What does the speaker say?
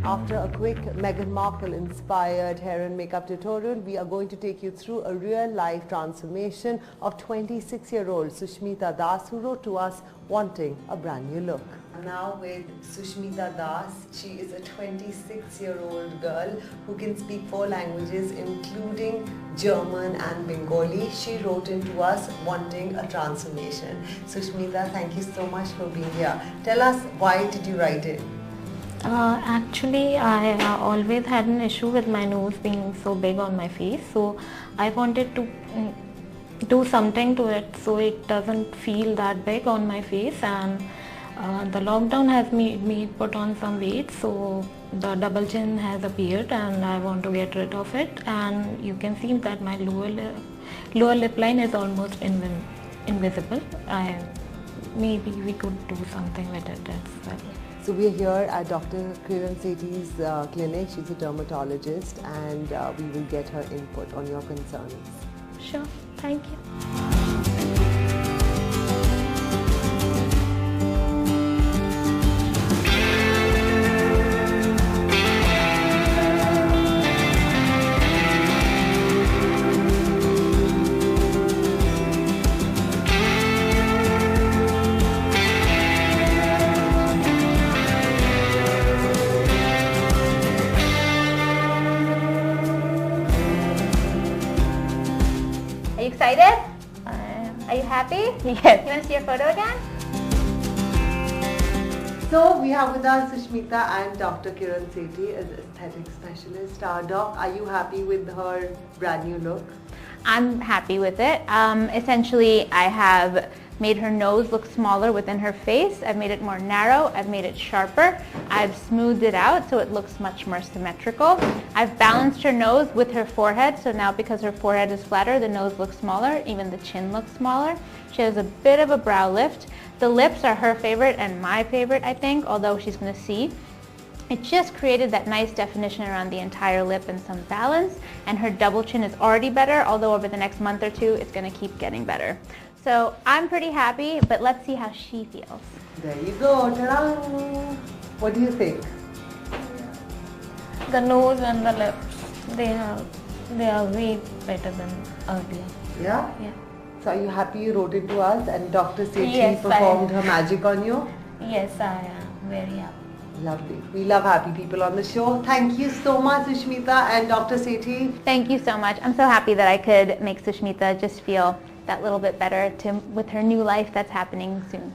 After a quick Meghan Markle inspired hair and makeup tutorial, we are going to take you through a real life transformation of 26-year-old Sushmita Das, who wrote to us wanting a brand new look. Now with Sushmita Das, she is a 26-year-old girl who can speak 4 languages including German and Bengali. She wrote into us wanting a transformation. Sushmita, thank you so much for being here. Tell us, why did you write it? Actually, I always had an issue with my nose being so big on my face, so I wanted to do something to it so it doesn't feel that big on my face. And the lockdown has made me put on some weight, so the double chin has appeared and I want to get rid of it. And you can see that my lower lip line is almost invisible. Maybe we could do something with it as well. So we are here at Dr. Kiran Sethi's clinic. She's a dermatologist, and we will get her input on your concerns. Sure, thank you. Are you excited? Are you happy? Yes. You want to see your photo again? So we have with us Sushmita and Dr. Kiran Sethi as aesthetic specialist. Doc, are you happy with her brand new look? I'm happy with it. Essentially, I have made her nose look smaller within her face. I've made it more narrow. I've made it sharper. I've smoothed it out so it looks much more symmetrical. I've balanced her nose with her forehead, so now because her forehead is flatter, the nose looks smaller, even the chin looks smaller. She has a bit of a brow lift. The lips are her favorite and my favorite, I think, although she's going to see. It just created that nice definition around the entire lip and some balance, and her double chin is already better, although over the next month or 2 it's going to keep getting better. So I'm pretty happy, but let's see how she feels. There you go. Ta-da! What do you think? The nose and the lips, they are way better than earlier. Yeah? Yeah. So are you happy you wrote it to us and Dr. Sethi Yes, performed I am. her magic on you? Yes, I am very happy. Lovely. We love happy people on the show. Thank you so much, Sushmita and Dr. Sethi. Thank you so much. I'm so happy that I could make Sushmita just feel that little bit better with her new life that's happening soon.